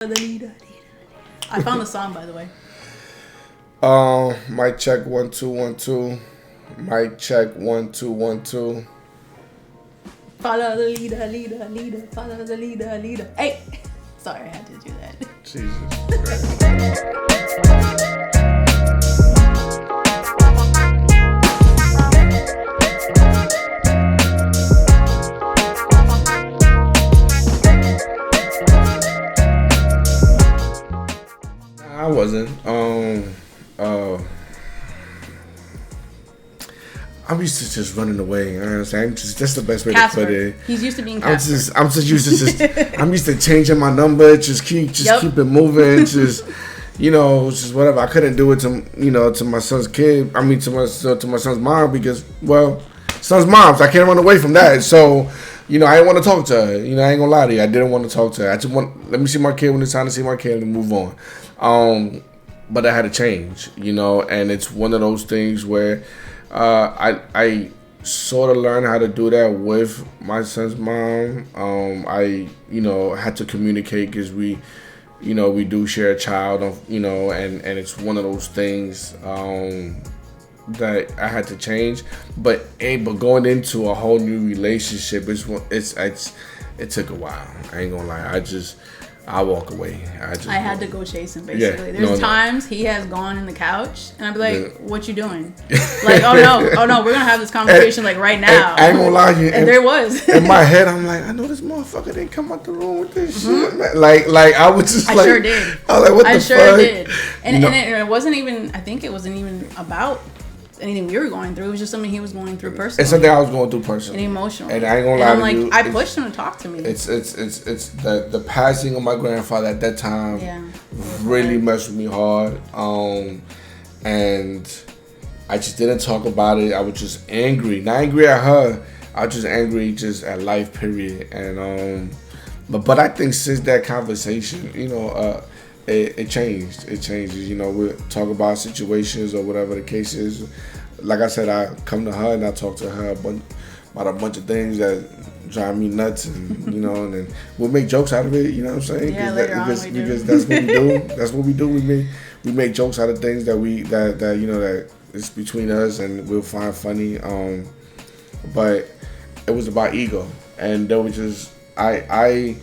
I found the song, by the way. Mic check 1 2 1 2. Mic check 1 2 1 2. Follow the leader, follow the leader. Hey, sorry, I had to do that. Jesus. I wasn't. I'm used to just running away. You know what I'm saying? That's the best way Casper. to put it. He's used to being Casper. I'm just used to I'm used to changing my number. Keep it moving. Just whatever. I couldn't do it to my son's kid. I mean to my son's mom because son's moms. I can't run away from that. So I didn't want to talk to her. I ain't gonna lie to you. I didn't want to talk to her. I just let me see my kid when it's time to see my kid and move on. But I had to change, and it's one of those things where I sort of learned how to do that with my son's mom. I had to communicate because we do share a child, and it's one of those things that I had to change. But going into a whole new relationship, it took a while. I ain't gonna lie. I walk away. I had to go chase him, basically. There's times he has gone in the couch, and I'd be like, what you doing? Like, oh no, we're going to have this conversation, right now. I ain't going to lie to you. And there was. In my head, I'm like, I know this motherfucker didn't come out the room with this shit. Like, I was just I sure did. I was like, what the fuck? I sure did. And it wasn't even, I think it wasn't even about anything we were going through. It was just something he was going through personally. It's something I was going through personally. And emotionally. And I ain't gonna lie to you. I pushed him to talk to me. It's the passing of my grandfather at that time really messed with me hard. And I just didn't talk about it. I was just angry. Not angry at her. I was just angry just at life, period. And but I think since that conversation, it changed. It changes. We talk about situations or whatever the case is. Like I said, I come to her and I talk to her about a bunch of things that drive me nuts, and and then we'll make jokes out of it. You know what I'm saying? Yeah, because that's what we do. That's what we do. We make jokes out of things that that it's between us, and we'll find funny. But it was about ego, and there was just I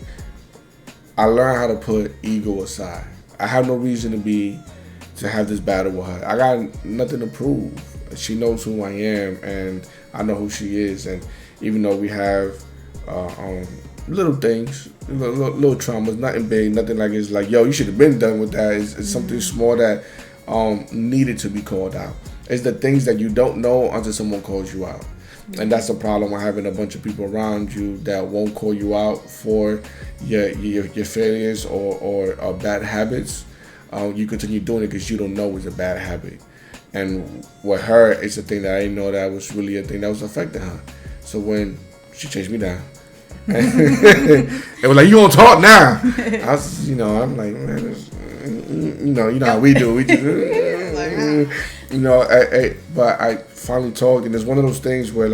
learned how to put ego aside. I have no reason to have this battle with her. I got nothing to prove. She knows who I am, and I know who she is. And even though we have little things, little traumas, nothing big, nothing like it's like, yo, you should have been done with that. It's something small that needed to be called out. It's the things that you don't know until someone calls you out. And that's the problem with having a bunch of people around you that won't call you out for your failures or bad habits. You continue doing it because you don't know it's a bad habit. And with her, it's a thing that I didn't know that was really a thing that was affecting her. So when she chased me down, it was like, you don't talk now. I was, I'm like, man, you know how we do. We just, but I finally talked, and it's one of those things where,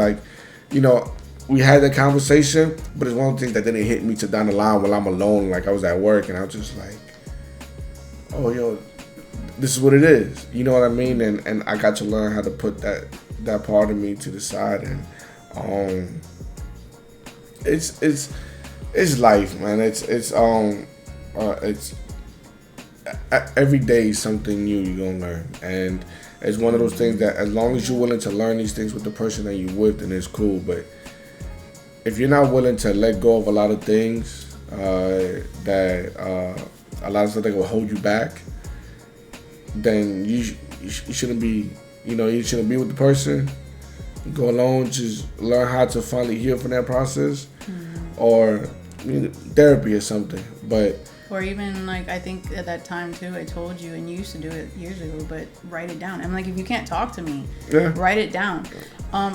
we had that conversation, but it's one of the things that didn't hit me till down the line while I'm alone. Like, I was at work, and I was just like, oh, yo, this is what it is. You know what I mean? And I got to learn how to put that part of me to the side, and it's life, man. It's every day something new you're gonna learn, and it's one of those things that as long as you're willing to learn these things with the person that you're with, then it's cool. But if you're not willing to let go of a lot of things, a lot of stuff that will hold you back, then you shouldn't be, you shouldn't be with the person. Go alone, just learn how to finally heal from that process, or therapy or something. Or even, I think at that time, too, I told you, and you used to do it years ago, but write it down. I'm like, if you can't talk to me, write it down.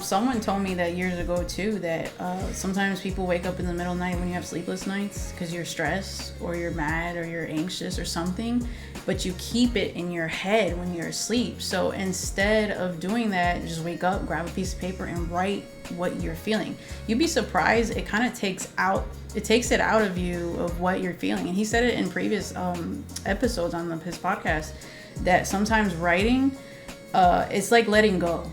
Someone told me that years ago too, that sometimes people wake up in the middle of the night when you have sleepless nights because you're stressed or you're mad or you're anxious or something, but you keep it in your head when you're asleep. So instead of doing that, just wake up, grab a piece of paper and write what you're feeling. You'd be surprised. It kind of takes it out of you of what you're feeling. And he said it in previous episodes on his podcast, that sometimes writing, it's like letting go.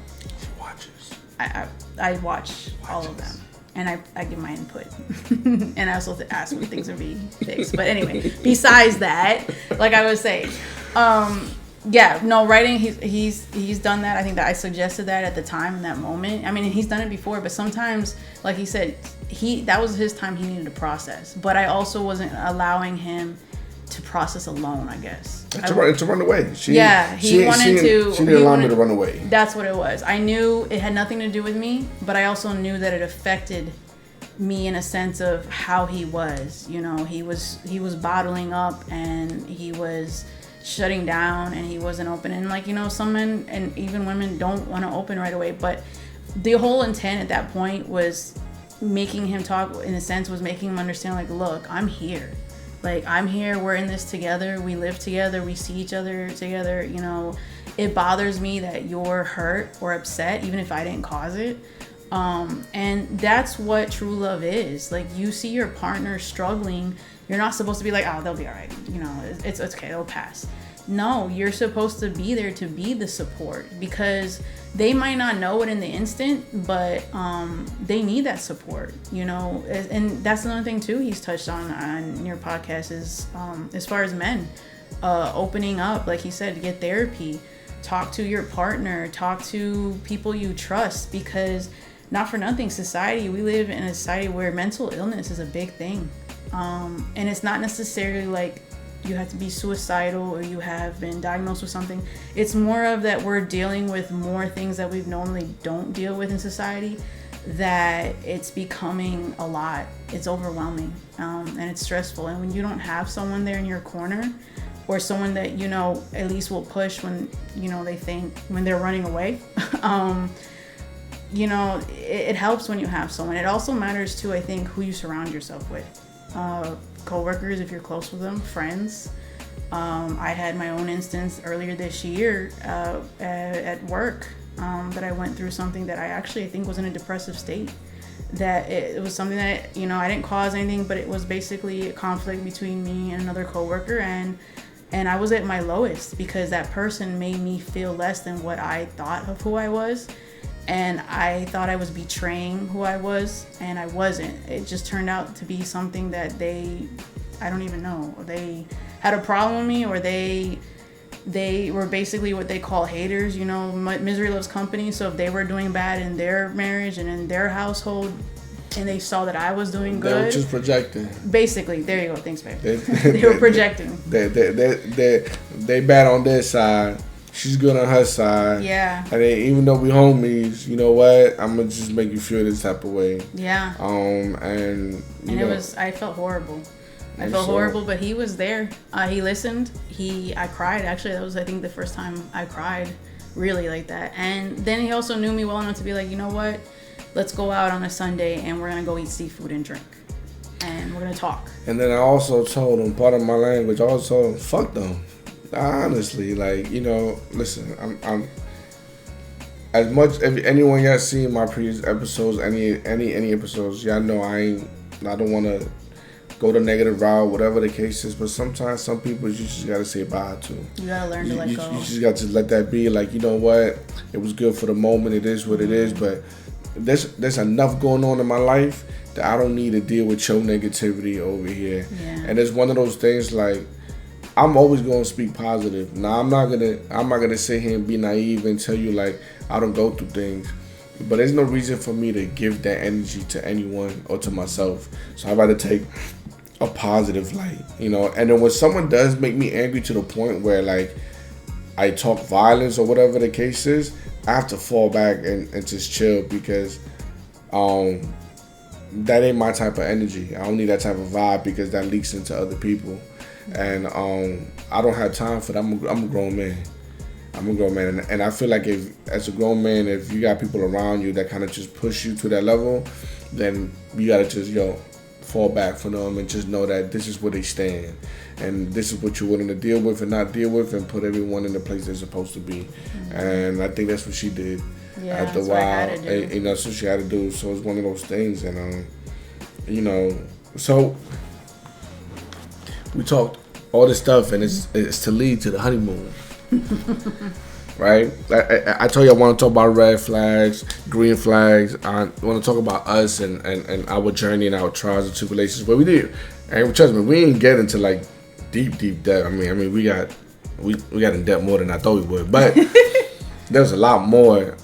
I watch all of them, and I give my input, and I also ask when things are being fixed. But anyway, besides that, like I was saying, writing. He's done that. I think that I suggested that at the time in that moment. I mean, he's done it before, but sometimes, like he said, that was his time. He needed to process, but I also wasn't allowing him to process alone, I guess. To run away. She didn't allow me to run away. That's what it was. I knew it had nothing to do with me, but I also knew that it affected me in a sense of how he was. You know, he was bottling up and he was shutting down and he wasn't open. And like, you know, some men and even women don't want to open right away. But the whole intent at that point was making him talk, in a sense, was making him understand, like, look, I'm here. Like, I'm here, we're in this together, we live together, we see each other together, you know. It bothers me that you're hurt or upset, even if I didn't cause it. And that's what true love is. Like, you see your partner struggling, you're not supposed to be like, oh, they'll be all right, you know, it's okay, it'll pass. No, you're supposed to be there to be the support, because they might not know it in the instant, but they need that support, you know. And that's another thing too he's touched on your podcast is as far as men opening up, like he said, get therapy, talk to your partner, talk to people you trust, because not for nothing, we live in a society where mental illness is a big thing, and it's not necessarily like you have to be suicidal or you have been diagnosed with something. It's more of that we're dealing with more things that we normally don't deal with in society, that it's becoming a lot. It's overwhelming, and it's stressful. And when you don't have someone there in your corner, or someone that, you know, at least will push when, you know, they think when they're running away, you know, it helps when you have someone. It also matters too, I think, who you surround yourself with. Co-workers, if you're close with them, friends. I had my own instance earlier this year at work, that I went through something that I think was in a depressive state. That it was something that, you know, I didn't cause anything, but it was basically a conflict between me and another co-worker, and I was at my lowest because that person made me feel less than what I thought of who I was. And I thought I was betraying who I was, and I wasn't. It just turned out to be something that I don't even know. They had a problem with me, or they were basically what they call haters. You know, misery loves company. So if they were doing bad in their marriage and in their household, and they saw that I was doing good, they were just projecting. Basically, there you go. Thanks, babe. They were projecting. They bad on their side. She's good on her side. Yeah. And then, even though we homies, you know what? I'm gonna just make you feel this type of way. Yeah. And it was. I felt horrible. But he was there. He listened. I cried. Actually, that was, I think, the first time I cried really like that. And then he also knew me well enough to be like, you know what? Let's go out on a Sunday and we're gonna go eat seafood and drink, and we're gonna talk. And then I also told him, part of my language, I also told him, fuck them. Honestly, like, you know, listen, I'm as much, if anyone y'all seen my previous episodes, any episodes, y'all know I don't want to go the negative route, whatever the case is, but sometimes some people you just gotta say bye to. You gotta learn to let go. You just got to let that be. Like, you know what, it was good for the moment, it is what it is, but there's enough going on in my life that I don't need to deal with your negativity over here. Yeah. And it's one of those things, like, I'm always gonna speak positive. Now I'm not gonna sit here and be naive and tell you like I don't go through things. But there's no reason for me to give that energy to anyone or to myself. So I'd rather take a positive light, you know. And then when someone does make me angry to the point where like I talk violence or whatever the case is, I have to fall back and just chill, because that ain't my type of energy. I don't need that type of vibe, because that leaks into other people. And I don't have time for that. I'm a grown man. I'm a grown man, and I feel like if, as a grown man, if you got people around you that kind of just push you to that level, then you gotta just fall back for them and just know that this is where they stand, and this is what you're willing to deal with and not deal with, and put everyone in the place they're supposed to be. And I think that's what she did. Yeah, after a that's what I while, had to do. that's what she had to do. So it's one of those things, and so we talked all this stuff, and it's to lead to the honeymoon. Right? I told you I want to talk about red flags, green flags. I want to talk about us and our journey and our trials and tribulations. But we did, and trust me, we didn't get into like deep depth. I mean, we got in depth more than I thought we would. But there's a lot more.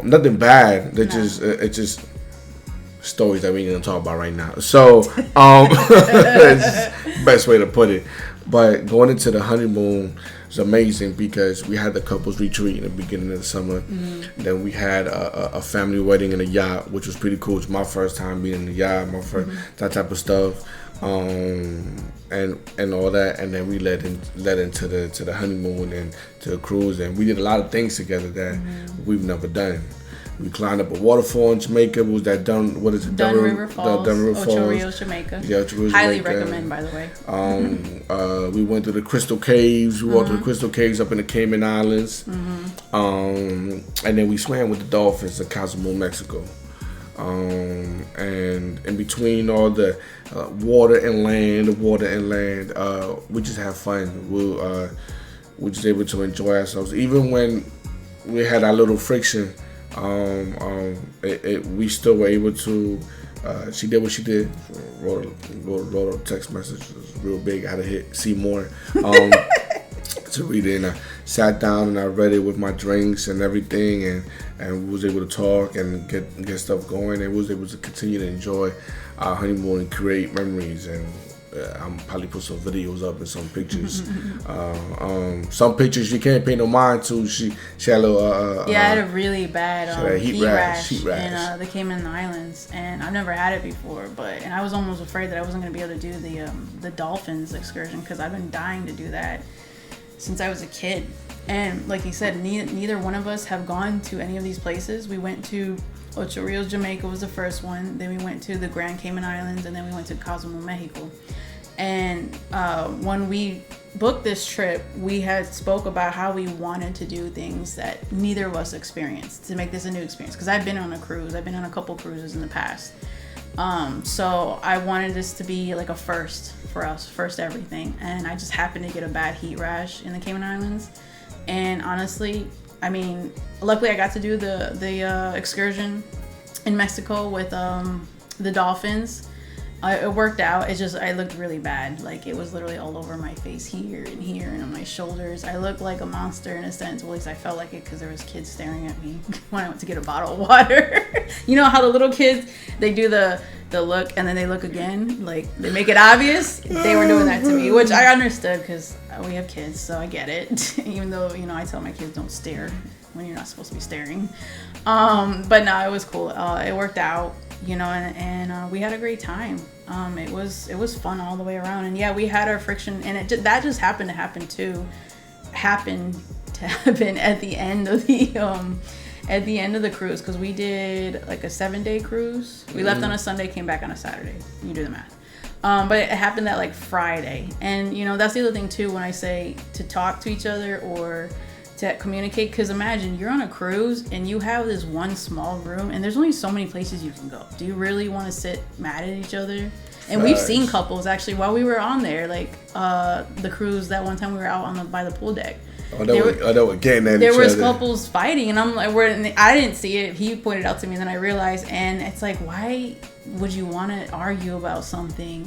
Nothing bad. It's just stories that we ain't gonna talk about right now. So, it's best way to put it. But going into the honeymoon was amazing because we had the couples retreat in the beginning of the summer. Then we had a family wedding in a yacht, which was pretty cool. It's my first time being in the yacht, my first that type of stuff, and all that. And then we led into the honeymoon and to the cruise, and we did a lot of things together that we've never done. We climbed up a waterfall in Jamaica. It was that Dunn River Falls. Ocho Rios, Jamaica. Yeah, Ocho Rios, highly Jamaica. recommend, by the way. We went to the Crystal Caves. We walked to the Crystal Caves up in the Cayman Islands. And then we swam with the dolphins in Cozumel, Mexico. And in between all the water and land, we just had fun. We just able to enjoy ourselves. Even when we had our little friction, we still were able to. She did what she did. Wrote a text message. It was real big. I had to hit see more to read it. And I sat down and I read it with my drinks and everything, and we was able to talk and get stuff going, and we was able to continue to enjoy our honeymoon and create memories. And I'm probably put some videos up and some pictures. Some pictures you can't pay no mind to. She had a little. I had a really bad heat rash in the Cayman Islands, and I've never had it before. And I was almost afraid that I wasn't going to be able to do the dolphins excursion because I've been dying to do that since I was a kid. And like you said, neither one of us have gone to any of these places. We went to Ocho Rios, Jamaica was the first one. Then we went to the Grand Cayman Islands, and then we went to Cozumel, Mexico. And when we booked this trip, we had spoke about how we wanted to do things that neither of us experienced to make this a new experience. Because I've been on a cruise. I've been on a couple cruises in the past. So I wanted this to be like a first for us, first everything. And I just happened to get a bad heat rash in the Cayman Islands. And honestly, I mean, luckily I got to do the excursion in Mexico with the dolphins. It worked out. I looked really bad. Like, it was literally all over my face here and on my shoulders. I looked like a monster in a sense. Well, at least I felt like it because there was kids staring at me when I went to get a bottle of water. You know how the little kids, they do the look and then they look again? Like, they make it obvious. They were doing that to me, which I understood because we have kids, so I get it. Even though, I tell my kids don't stare when you're not supposed to be staring. But no, it was cool. It worked out, and we had a great time. It was fun all the way around, and yeah, we had our friction, and that just happened to happen at the end of the cruise, because we did like a 7-day cruise. We left on a Sunday, came back on a Saturday. You do the math. But it happened that like Friday, and that's the other thing too when I say to talk to each other or to communicate, because imagine you're on a cruise and you have this one small room and there's only so many places you can go. Do you really want to sit mad at each other? And we've seen couples actually while we were on there, like the cruise that one time we were out by the pool deck. There was couples fighting, and I'm like, I didn't see it. He pointed out to me, and then I realized, and it's like, why would you want to argue about something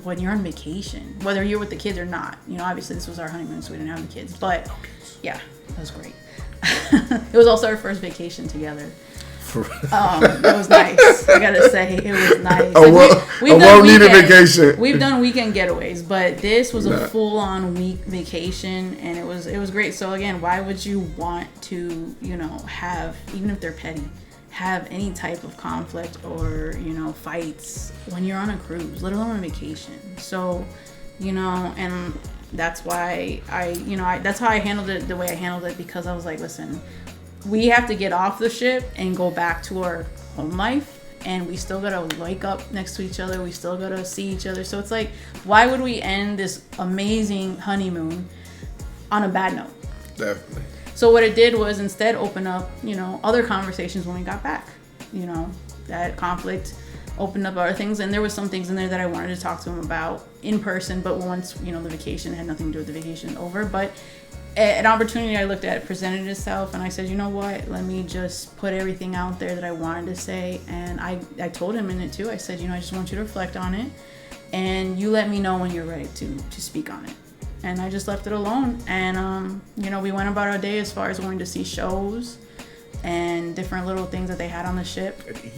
when you're on vacation, whether you're with the kids or not? Obviously this was our honeymoon, so we didn't have the kids, but yeah, that was great. It was also our first vacation together. It was nice. I gotta say, it was nice. We've done weekend getaways, but this was a full-on week vacation, and it was great. So again, why would you want to, have, even if they're petty, have any type of conflict or fights when you're on a cruise, let alone on vacation? So, and That's why that's how I handled it the way I handled it, because I was like, listen, we have to get off the ship and go back to our home life. And we still gotta wake up next to each other. We still gotta see each other. So it's like, why would we end this amazing honeymoon on a bad note? Definitely. So what it did was instead open up, other conversations when we got back. That conflict opened up other things. And there was some things in there that I wanted to talk to him about in person. But once, the vacation had nothing to do with the vacation over. But an opportunity I looked at presented itself, and I said, you know what, let me just put everything out there that I wanted to say. And I told him in it too. I said, I just want you to reflect on it, and you let me know when you're ready to speak on it. And I just left it alone. And we went about our day as far as going to see shows and different little things that they had on the ship. And eat.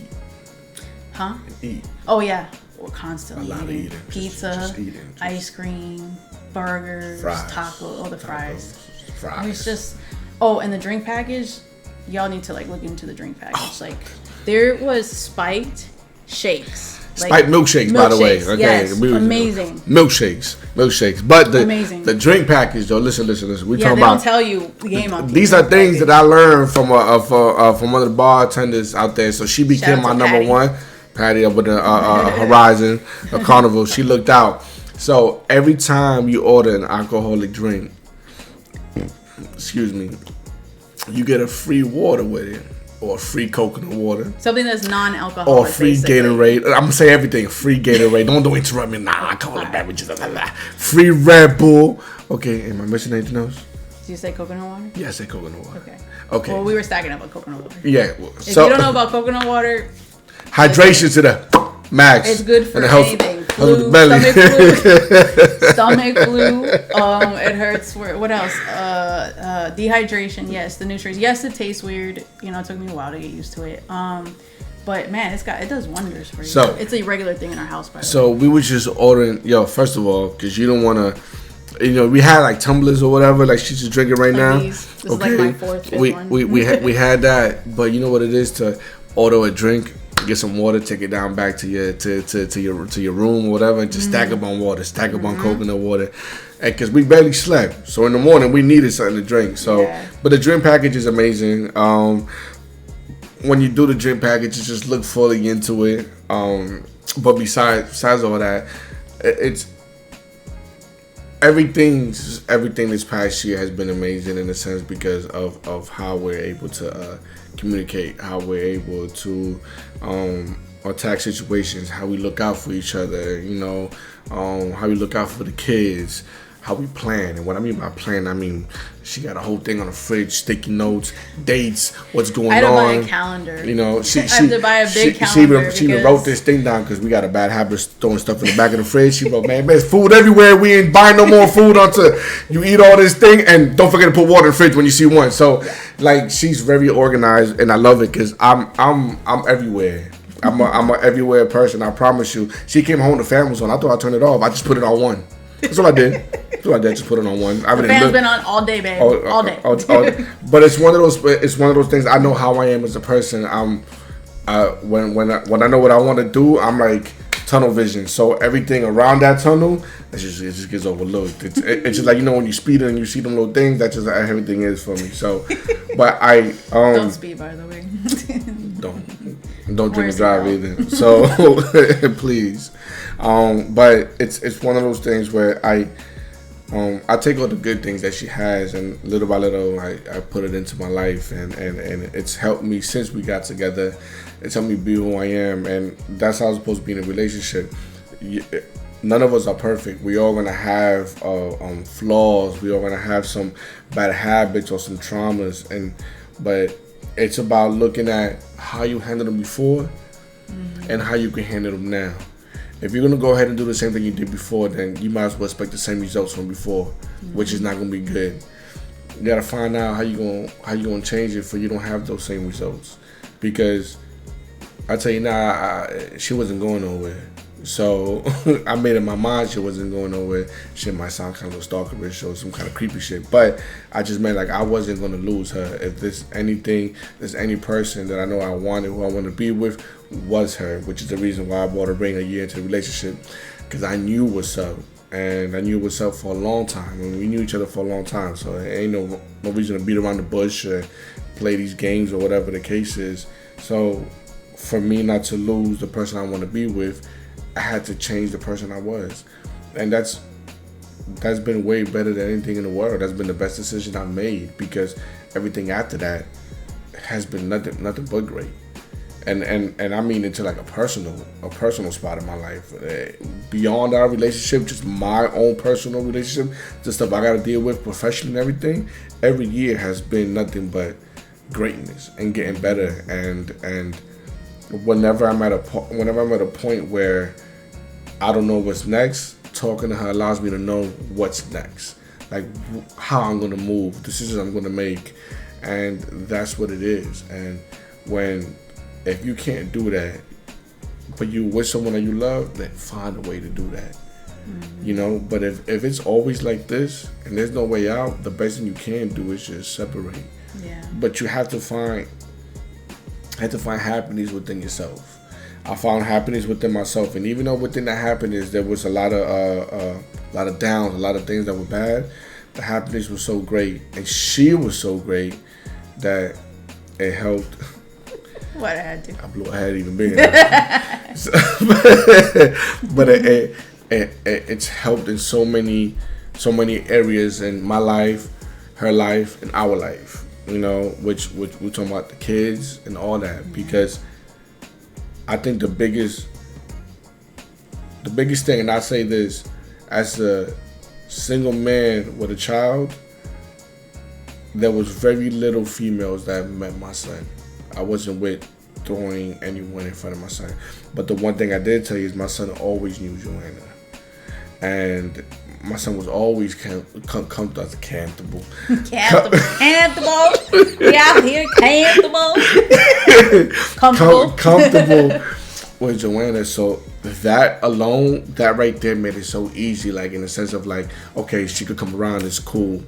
Huh? And eat. Oh yeah, we're constantly A lot of eating. Pizza, just eating. ice cream, burgers, Fries. Tacos, the fries. Fries. It's just, and the drink package, y'all need to look into the drink package. There was spiked shakes. Spiked milkshakes, by the way. Okay, yes, amazing. Milkshakes. But amazing. The drink package, though. Listen. We talking they about. Don't tell you the game up. These are things that I learned from one of the bartenders out there. So she became my number one. Patty up with the Horizon, a Carnival. She looked out. So every time you order an alcoholic drink, you get a free water with it, or free coconut water, something that's non-alcoholic, or free Gatorade. I'm gonna say everything. Free Gatorade. Don't interrupt me. Alcoholic beverages. Free Red Bull. Okay, am I missing anything else? Did you say coconut water? Yeah, I said coconut water. Okay. Well, we were stacking up on coconut water. Yeah. If you don't know about coconut water, hydration to the max. It's good for anything. Flu, belly. Stomach flu. It hurts. What else? Dehydration. Yes, the nutrients. Yes, it tastes weird. It took me a while to get used to it. But man, it does wonders for you. So it's a regular thing in our house. By the way. So we were just ordering. First of all, because you don't want to. We had tumblers or whatever. She's just drinking right now. This is my fourth, fifth one. We had that, but you know what it is to order a drink. Get some water, take it down back to your room or whatever, and just stack up on water, stack up on coconut water, and because we barely slept, so in the morning we needed something to drink. So, but the drink package is amazing. When you do the drink package, you just look fully into it. But besides all that, it's everything this past year has been amazing in a sense because of how we're able to communicate, how we're able to attack situations, how we look out for each other, how we look out for the kids, how we plan. And what I mean by plan, I mean she got a whole thing on the fridge, sticky notes, dates, what's going on. I had to buy a calendar. She I have to buy a big calendar. She even wrote this thing down because we got a bad habit of throwing stuff in the back of the fridge. She wrote, man, there's food everywhere. We ain't buying no more food until you eat all this thing, and don't forget to put water in the fridge when you see one. So she's very organized, and I love it because I'm everywhere. I'm a everywhere person. I promise you. She came home, the fan was on. I thought I turned it off. I just put it on one. That's what I did. Just put it on one. The fan's been on all day, babe. All day. But it's one of those. It's one of those things. I know how I am as a person. I'm when I know what I want to do, I'm like tunnel vision. So everything around that tunnel, it just gets overlooked. It's just like when you speed and you see them little things. That's just how everything is for me. So, but I don't speed, by the way. Don't drink and drive either. So please. But it's one of those things where I take all the good things that she has, and little by little I put it into my life, and it's helped me since we got together. It's helped me be who I am, and that's how it's supposed to be in a relationship. None of us are perfect. We all gonna have flaws. We all gonna have some bad habits or some traumas, but it's about looking at how you handled them before and how you can handle them now. If you're gonna go ahead and do the same thing you did before, then you might as well expect the same results from before, which is not gonna be good. You gotta find out how you gonna change it for you don't have those same results. Because I tell you now, she wasn't going nowhere. So I made in my mind she wasn't going nowhere. Shit might sound kind of stalkerish or some kind of creepy shit, but I just meant I wasn't gonna lose her. If there's any person that I know I wanted, who I want to be with, was her, which is the reason why I bought a ring a year into the relationship, because I knew what's up. and I knew myself for a long time, and we knew each other for a long time. So there ain't no reason to beat around the bush or play these games or whatever the case is. So for me not to lose the person I want to be with, I had to change the person I was, and that's been way better than anything in the world. That's been the best decision I've made, because everything after that has been nothing but great. And I mean into like a personal spot in my life. Beyond our relationship, just my own personal relationship, the stuff I got to deal with professionally and everything, every year has been nothing but greatness and getting better. And whenever I'm at a point where I don't know what's next, talking to her allows me to know what's next, like how I'm going to move, decisions I'm going to make, and that's what it is. And if you can't do that, but you with someone that you love, then find a way to do that. You know, but if it's always like this and there's no way out, the best thing you can do is just separate. Yeah. But you have to find happiness within yourself. I found happiness within myself, and even though within that happiness there was a lot of downs, a lot of things that were bad, the happiness was so great, and she was so great that it helped. What I had to. I blew her head even bigger. But it's helped in so many areas in my life, her life, and our life. You know, which we're talking about the kids and all that, because I think the biggest thing, and I say this as a single man with a child, there was very little females that met my son. I wasn't with throwing anyone in front of my son. But the one thing I did tell you is my son always knew Joanna. And my son was always comfortable. Comfortable. We out here comfortable with Joanna. So that alone, that right there made it so easy, like in the sense of like, okay, she could come around, it's cool.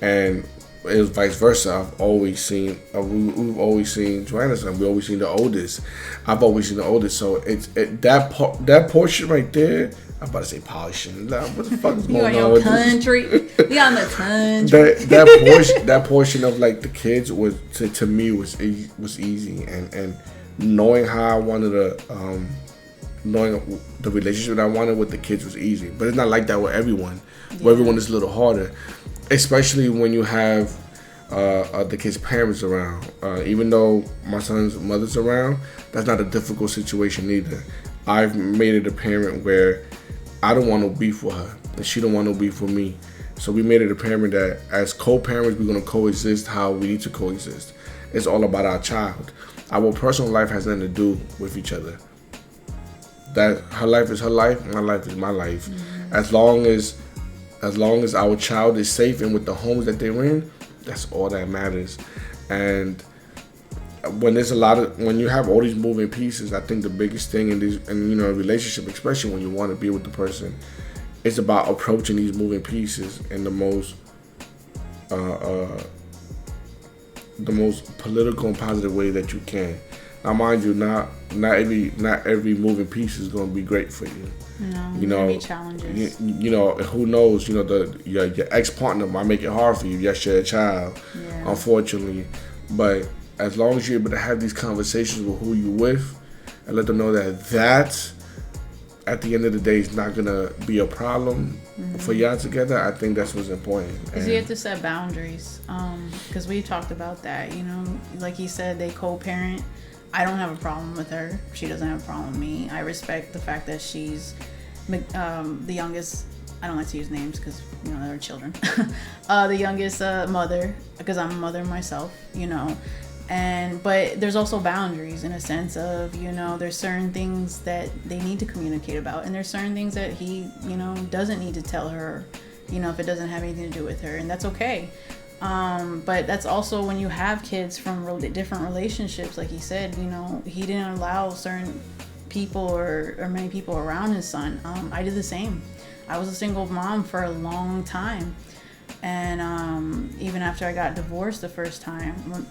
And it was vice versa. I've always seen, we've always seen Joanna's son. We've always seen the oldest. I've always seen the oldest. So that portion right there, I'm about to say polishing. What the fuck is going on? You on your country? We on the country. That portion of like the kids was to me was easy, and knowing how I wanted to, knowing the relationship that I wanted with the kids was easy. But it's not like that with everyone. Yeah. Where everyone is a little harder, especially when you have the kids' parents around. Even though my son's mother's around, that's not a difficult situation either. I've made it a parent where I don't want no beef with her, and she don't want no beef with me. So we made it a parent that as co-parents, we're going to coexist how we need to coexist. It's all about our child. Our personal life has nothing to do with each other. That her life is her life, my life is my life. Mm-hmm. As long as our child is safe and with the homes that they're in, that's all that matters. And when you have all these moving pieces, I think the biggest thing in a relationship, especially when you want to be with the person, it's about approaching these moving pieces in the most political and positive way that you can. Now, mind you, not every moving piece is going to be great for you. No, be challenges. Who knows? Your ex-partner might make it hard for you. Yes, you're a child, unfortunately. But as long as you're able to have these conversations with who you're with and let them know that at the end of the day is not going to be a problem for y'all together, I think that's what's important. Because you have to set boundaries. Because we talked about that. Like he said, they co-parent. I don't have a problem with her. She doesn't have a problem with me. I respect the fact that she's the youngest. I don't like to use names because they're children. The youngest mother, because I'm a mother myself. But there's also boundaries in a sense of there's certain things that they need to communicate about, and there's certain things that he doesn't need to tell her. If it doesn't have anything to do with her, and that's okay. But that's also when you have kids from different relationships, like he said, he didn't allow certain people or many people around his son. I did the same. I was a single mom for a long time. And even after I got divorced the first time,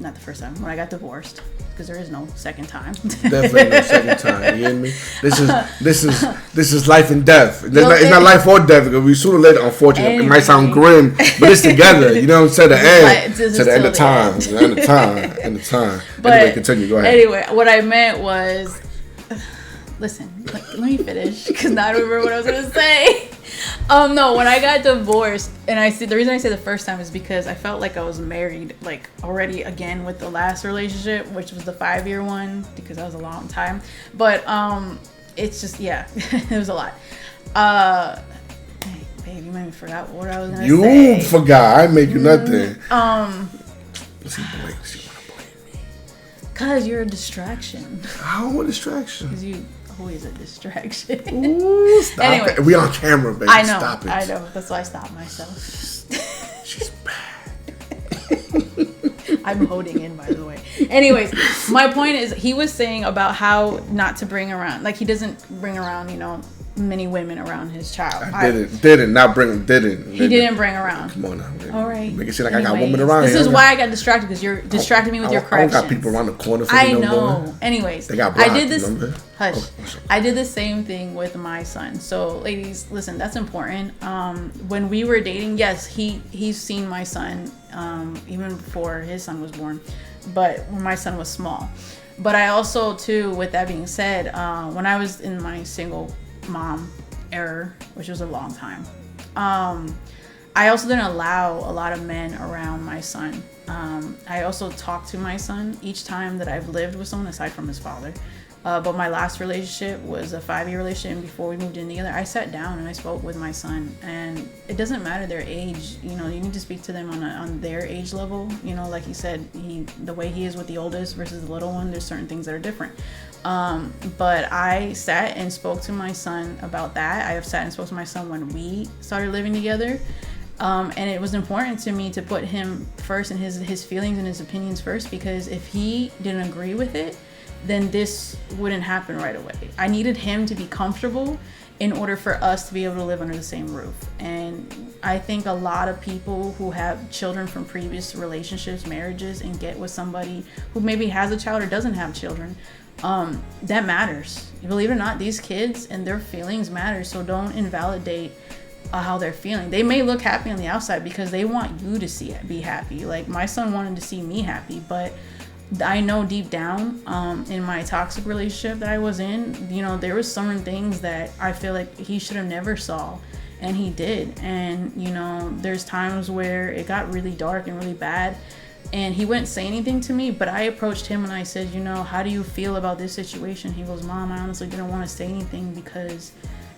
not the first time, when I got divorced, because there is no second time. Definitely no second time. You hear me? This is life and death. It's not life or death, because we sooner or later, unfortunately, it might sound grim, but it's together. You know what I'm saying? To the end of time. End of time. But anyway, continue. Go ahead. Anyway, what I meant was, listen, let me finish, because now I don't remember what I was going to say. No, when I got divorced, and the reason I say the first time is because I felt like I was married, like, already again with the last relationship, which was the 5-year one, because that was a long time. But it's just, yeah, it was a lot. Hey, babe, you made me forgot what I was gonna say. You forgot. I ain't make you nothing. What's he blanks? You wanna blame me? Cause you're a distraction. How a distraction? Cause you always a distraction. Ooh, stop anyway, it. We on camera, baby. I know. Stop it. I know. That's why I stopped myself. She's bad. I'm holding in, by the way. Anyways, my point is, he was saying about how not to bring around, like, he doesn't bring around, many women around his child. He didn't bring around. Come on now. Man. All right. Make it seem like I got women around here. This is why I got distracted, because you're distracting me with your corrections. I don't got people around the corner for me no know. More. Anyways, they got blocked, I did this. Hush. I did the same thing with my son. So, ladies, listen, that's important. When we were dating, yes, he's seen my son even before his son was born, but when my son was small. But I also, too, with that being said, when I was in my single mom era, which was a long time, I also didn't allow a lot of men around my son. I also talked to my son each time that I've lived with someone aside from his father. But my last relationship was a 5-year relationship, and before we moved in together, I sat down and I spoke with my son. And it doesn't matter their age, you need to speak to them on their age level. Like he said, the way he is with the oldest versus the little one, there's certain things that are different. But I sat and spoke to my son about that. I have sat and spoke to my son when we started living together. And it was important to me to put him first and his feelings and his opinions first, because if he didn't agree with it, then this wouldn't happen right away. I needed him to be comfortable in order for us to be able to live under the same roof. And I think a lot of people who have children from previous relationships, marriages, and get with somebody who maybe has a child or doesn't have children, that matters. Believe it or not, these kids and their feelings matter. So don't invalidate how they're feeling. They may look happy on the outside because they want you to be happy. Like, my son wanted to see me happy, but I know deep down, in my toxic relationship that I was in, there was certain things that I feel like he should have never saw, and he did. And, there's times where it got really dark and really bad, and he wouldn't say anything to me, but I approached him and I said, how do you feel about this situation? He goes, Mom, I honestly didn't want to say anything because,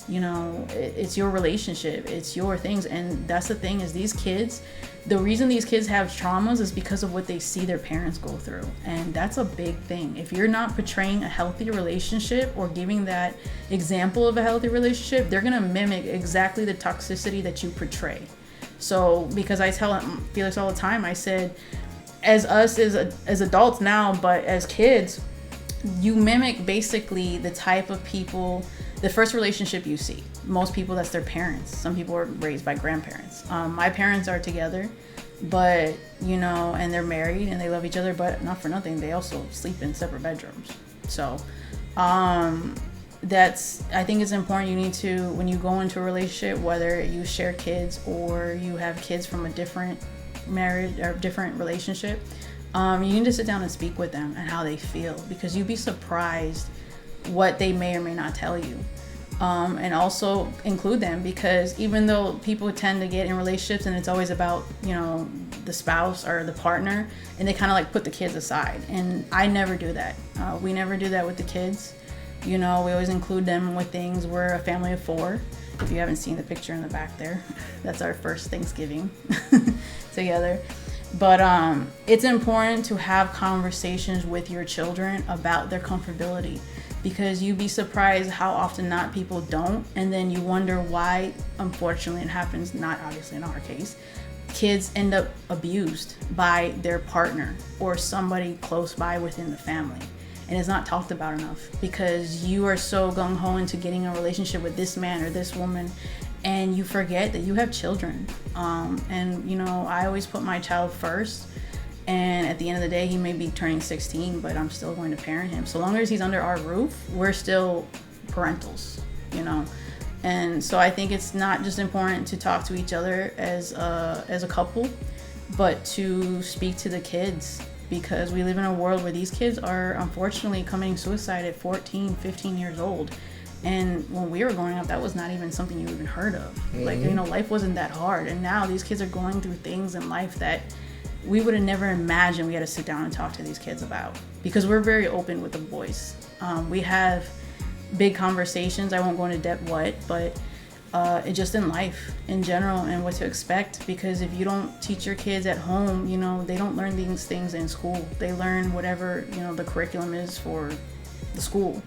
it's your relationship, it's your things. And that's the thing, is these kids, the reason these kids have traumas is because of what they see their parents go through. And that's a big thing. If you're not portraying a healthy relationship or giving that example of a healthy relationship, they're going to mimic exactly the toxicity that you portray. So, because I tell Felix all the time, I said, as adults now, but as kids, you mimic basically the type of people, the first relationship you see. Most people, that's their parents. Some people are raised by grandparents. My parents are together, but, and they're married and they love each other, but not for nothing, they also sleep in separate bedrooms. So, I think it's important. You need to, when you go into a relationship, whether you share kids or you have kids from a different marriage or different relationship, you need to sit down and speak with them and how they feel, because you'd be surprised what they may or may not tell you. And also include them, because even though people tend to get in relationships and it's always about, the spouse or the partner, and they kind of like put the kids aside. And I never do that. We never do that with the kids. We always include them with things. We're a family of 4. If you haven't seen the picture in the back there, that's our first Thanksgiving together. But it's important to have conversations with your children about their comfortability, because you'd be surprised how often not people don't, and then you wonder why. Unfortunately, it happens, not obviously in our case, kids end up abused by their partner or somebody close by within the family, and it's not talked about enough because you are so gung-ho into getting a relationship with this man or this woman, and you forget that you have children. And I always put my child first, And at the end of the day, he may be turning 16, but I'm still going to parent him. So long as he's under our roof, we're still parentals, you know. And so I think it's not just important to talk to each other as a couple, but to speak to the kids, because we live in a world where these kids are unfortunately committing suicide at 14, 15 years old. And when we were growing up, that was not even something you even heard of. Mm-hmm. Like, you know, life wasn't that hard. And now these kids are going through things in life that we would have never imagined we had to sit down and talk to these kids about, because we're very open with the boys. We have big conversations. I won't go into depth but it just in life in general and what to expect, because if you don't teach your kids at home, you know, they don't learn these things in school. They learn whatever, you know, the curriculum is for the school.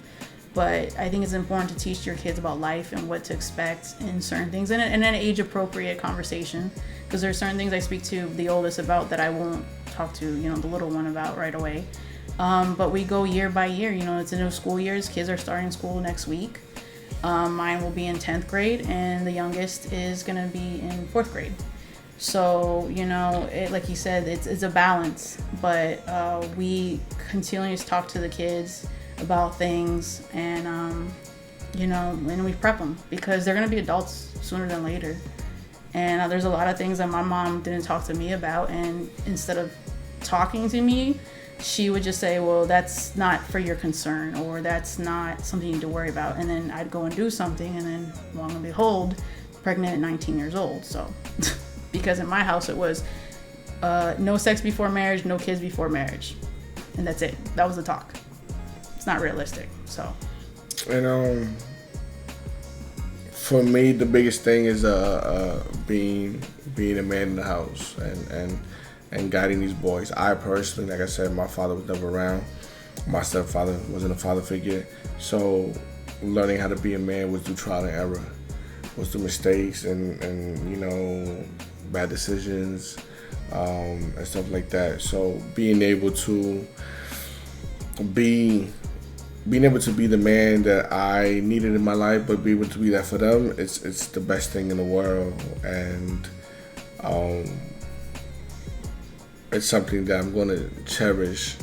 But I think it's important to teach your kids about life and what to expect in certain things, and an age appropriate conversation, because there's certain things I speak to the oldest about that I won't talk to, you know, the little one about right away. But we go year by year. You know, it's a new school year. Kids are starting school next week. Mine will be in 10th grade, and the youngest is going to be in 4th grade. So, you know, like you said, it's a balance. But we continually talk to the kids about things, and, you know, and we prep them, because they're going to be adults sooner than later. And there's a lot of things that my mom didn't talk to me about, and instead of talking to me, she would just say, well, that's not for your concern, or that's not something you need to worry about. And then I'd go and do something, and then long and behold, pregnant at 19 years old. So because in my house it was no sex before marriage, no kids before marriage, and that's it. That was the talk. It's not realistic. So, and for me, the biggest thing is being a man in the house and guiding these boys. I personally, like I said, my father was never around. My stepfather wasn't a father figure. So learning how to be a man was through trial and error, was through mistakes and you know, bad decisions, and stuff like that. So being able to be the man that I needed in my life, but be able to be that for them, it's the best thing in the world. And it's something that I'm going to cherish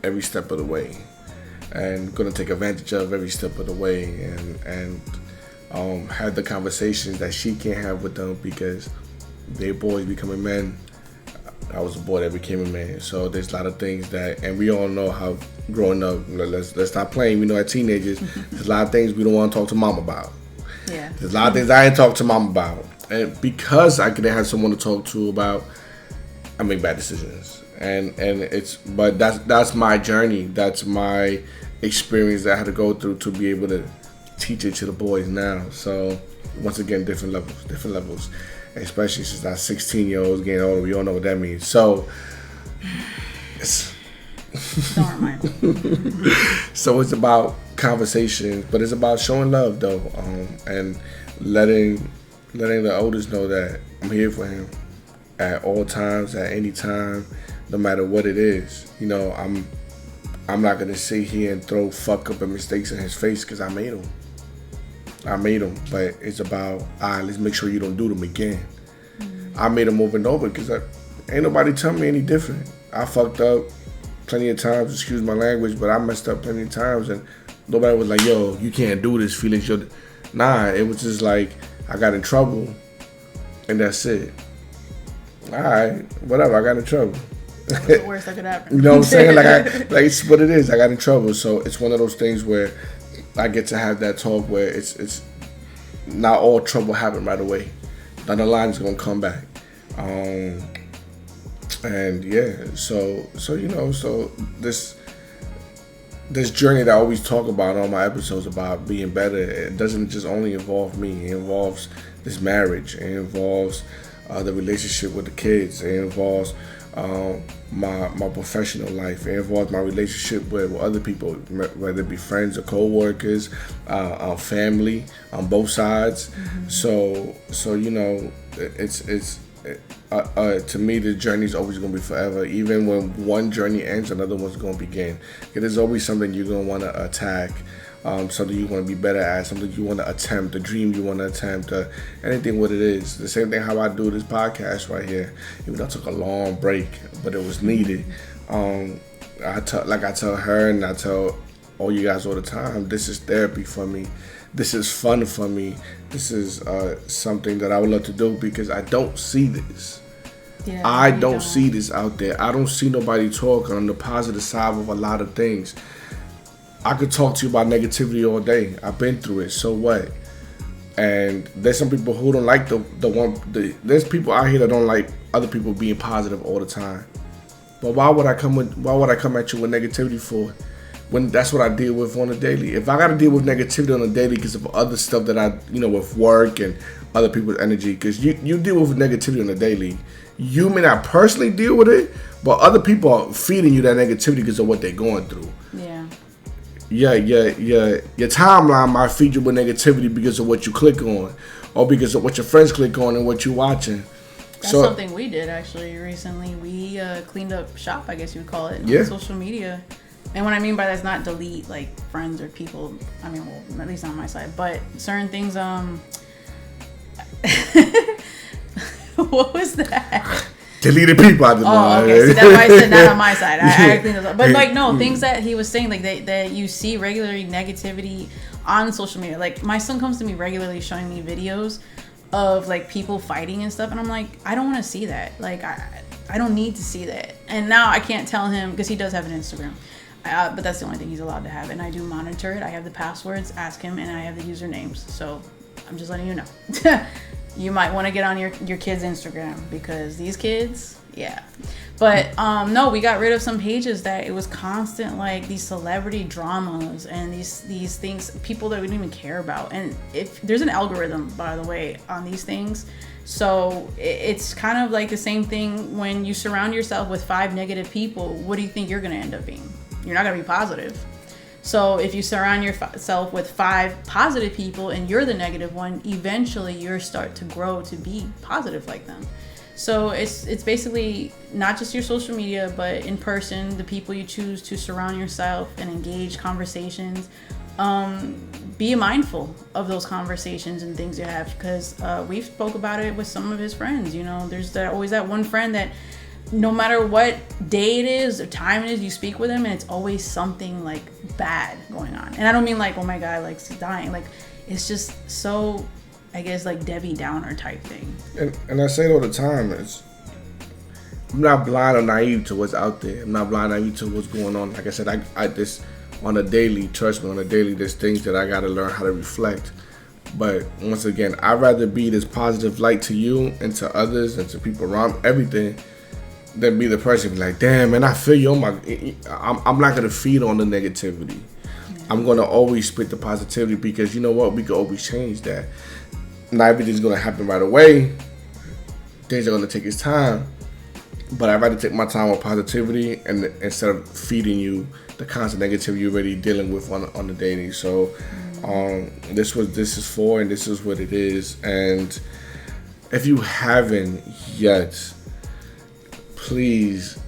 every step of the way, and going to take advantage of every step of the way, and have the conversations that she can't have with them, because they're boys becoming men. I was a boy that became a man. So there's a lot of things that, and we all know how growing up, let's stop playing, we know, as teenagers, there's a lot of things we don't want to talk to mom about. Yeah. There's a lot of things I ain't talk to mom about. And because I couldn't have someone to talk to about, I make bad decisions. But that's my journey. That's my experience that I had to go through to be able to teach it to the boys now. So once again, different levels. Especially since our 16-year-olds getting older, we all know what that means. So don't remind me. So it's about conversations, but it's about showing love though, and letting the oldest know that I'm here for him at all times, at any time, no matter what it is. You know, I'm not gonna sit here and throw fuck up and mistakes in his face, because I made them, but it's about, let's make sure you don't do them again. I made them over and over, because ain't nobody tell me any different. I fucked up plenty of times, excuse my language, but I messed up plenty of times, and nobody was like, yo, you can't do this, Felix. Nah, it was just like, I got in trouble, and that's it. All right, whatever, I got in trouble. What's the worst that could happen? You know what I'm saying? Like it's what it is. I got in trouble, so it's one of those things where I get to have that talk where it's not all trouble happen right away. Down the line is gonna come back, and yeah. So you know, so this journey that I always talk about on my episodes about being better, it doesn't just only involve me. It involves this marriage. It involves the relationship with the kids. It involves my professional life. It involves my relationship with other people, whether it be friends or co-workers, family on both sides. Mm-hmm. So you know, it's to me, the journey is always going to be forever. Even when one journey ends, another one's going to begin. There's always something you're going to want to attack something you want to be better at, something you want to attempt, a dream you want to attempt, anything what it is. The same thing how I do this podcast right here. Even though I took a long break, but it was needed. I tell her and I tell all you guys all the time, this is therapy for me. This is fun for me. This is something that I would love to do because I don't see this. Yeah, I don't see this out there. I don't see nobody talking on the positive side of a lot of things. I could talk to you about negativity all day. I've been through it. So what? And there's some people who don't like there's people out here that don't like other people being positive all the time. But why would I come at you with negativity for? When that's what I deal with on a daily. If I got to deal with negativity on a daily because of other stuff that I, with work and other people's energy, because you deal with negativity on a daily. You may not personally deal with it, but other people are feeding you that negativity because of what they're going through. Yeah. Your timeline might feed you with negativity because of what you click on, or because of what your friends click on and what you're watching. That's something we did actually recently. We cleaned up shop, I guess you would call it, on social media. And what I mean by that is not delete like friends or people. I mean, well, at least not on my side, but certain things. What was that? Deleted people out of the line. Okay. See, that's why I said not on my side. I cleaned those up. But like, no, things that he was saying, like that you see regularly negativity on social media. Like my son comes to me regularly showing me videos of like people fighting and stuff, and I'm like, I don't want to see that. Like I don't need to see that. And now I can't tell him because he does have an Instagram. But that's the only thing he's allowed to have, and I do monitor it. I have the passwords, ask him, and I have the usernames. So I'm just letting you know. You might want to get on your kid's Instagram because these kids, yeah. But no, we got rid of some pages that it was constant, like these celebrity dramas and these things, people that we didn't even care about. And if there's an algorithm, by the way, on these things. So it's kind of like the same thing when you surround yourself with 5 negative people. What do you think you're going to end up being? You're not going to be positive. So if you surround yourself with 5 positive people and you're the negative one, eventually you'll start to grow to be positive like them. So it's basically not just your social media, but in person, the people you choose to surround yourself and engage conversations. Be mindful of those conversations and things you have, because we've spoke about it with some of his friends. There's always that one friend that no matter what day it is or time it is, you speak with him and it's always something like bad going on. And I don't mean like, oh my God, like he's dying. Like it's just so, I guess, like Debbie Downer type thing. And I say it all the time. I'm not blind or naive to what's out there. I'm not blind or naive to what's going on. Like I said, I this on a daily, trust me, on a daily, there's things that I got to learn how to reflect. But once again, I'd rather be this positive light to you and to others and to people around everything than be the person be like, damn, man, I feel you. I'm not going to feed on the negativity. Yeah. I'm going to always spit the positivity because you know what? We can always change that. Not everything's going to happen right away. Things are going to take its time. But I'd rather take my time with positivity and instead of feeding you the constant negativity you're already dealing with on the daily. So this is for, and this is what it is. And if you haven't yet, please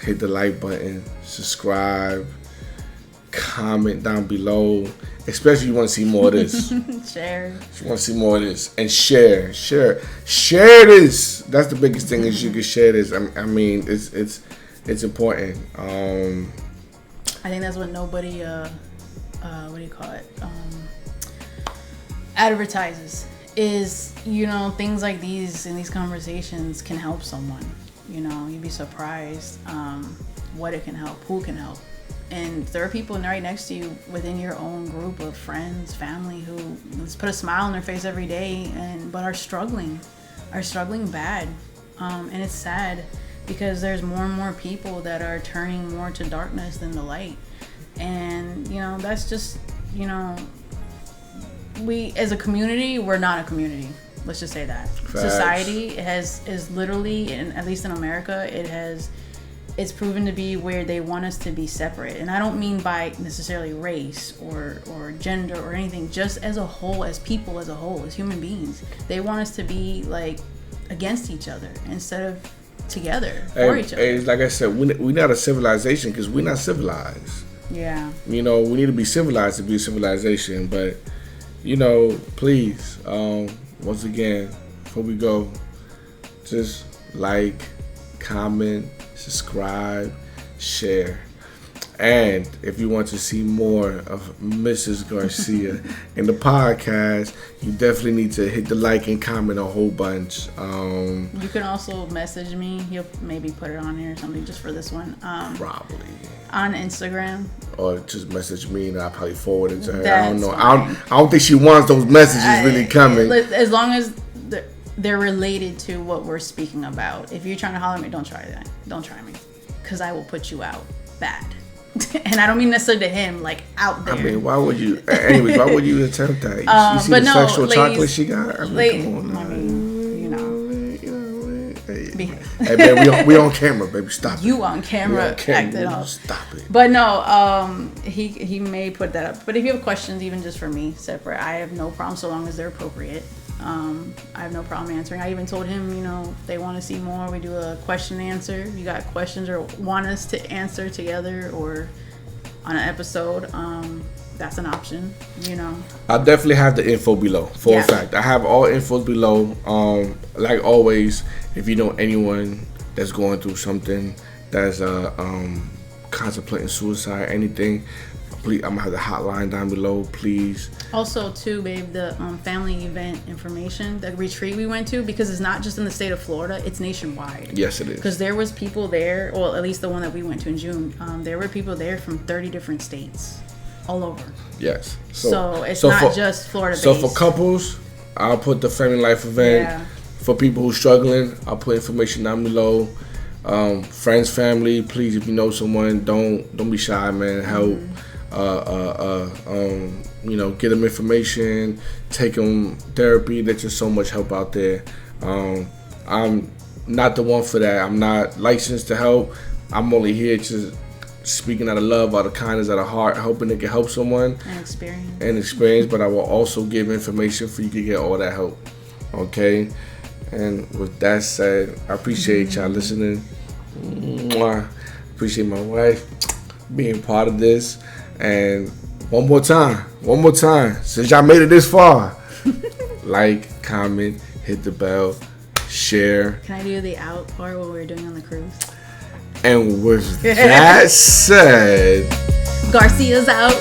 hit the like button, subscribe, comment down below, especially if you want to see more of this. Share. If you want to see more of this. And share this. That's the biggest thing is you can share this. I mean, it's important. I think that's what nobody, what do you call it? Advertises. Is, things like these in these conversations can help someone. You'd be surprised what it can help, who can help. And there are people right next to you within your own group of friends, family, who let's put a smile on their face every day but are struggling bad. And it's sad because there's more and more people that are turning more to darkness than the light. And, that's just, we as a community, we're not a community. Let's just say that. Facts. Society is literally, and at least in America, it's proven to be where they want us to be separate. And I don't mean by necessarily race or gender or anything, just as a whole, as people as a whole, as human beings. They want us to be like against each other instead of together for each other. Like I said, we're not a civilization because we're not civilized. Yeah. You know, we need to be civilized to be a civilization, but you know, please, once again, before we go, just like, comment, subscribe, share. And if you want to see more of Mrs. Garcia in the podcast, you definitely need to hit the like and comment a whole bunch. You can also message me. He'll maybe put it on here or something just for this one. Probably. On Instagram. Or just message me and I'll probably forward it to her. That's I don't know. Fine. I don't think she wants those messages really coming. As long as they're related to what we're speaking about. If you're trying to holler at me, don't try that. Don't try me. Because I will put you out bad. And I don't mean necessarily to him, like out there. I mean, why would you? Anyways, why would you attempt that? You see the sexual chocolate she got? I mean, come on. I mean, you know. Hey, man, we on camera, baby. Stop it. You on camera acting up. Stop it. But no, he may put that up. But if you have questions, even just for me, separate, I have no problem so long as they're appropriate. I have no problem answering. I even told him, you know, if they want to see more, we do a question and answer. If you got questions or want us to answer together or on an episode, that's an option, you know. I'll definitely have the info below, for a fact. I have all info below. Like always, if you know anyone that's going through something, that's contemplating suicide, anything, please, I'm gonna have the hotline down below, please. Also, too, babe, the family event information, the retreat we went to, because it's not just in the state of Florida, it's nationwide. Yes, it is. Because there was people there, well, at least the one that we went to in June, there were people there from 30 different states, all over. Yes. So it's not just Florida-based. So for couples, I'll put the family life event. Yeah. For people who's struggling, I'll put information down below. Friends, family, please, if you know someone, don't be shy, man. Help. You know, get them information, take them therapy. There's just so much help out there. I'm not the one for that. I'm not licensed to help. I'm only here to speaking out of love, out of kindness, out of heart, hoping it can help someone. And experience. But I will also give information for you to get all that help. Okay? And with that said, I appreciate y'all listening. Mwah. Appreciate my wife being part of this. And one more time, since y'all made it this far, like, comment, hit the bell, share. Can I do the out part what we were doing on the cruise? And with that said, Garcia's out.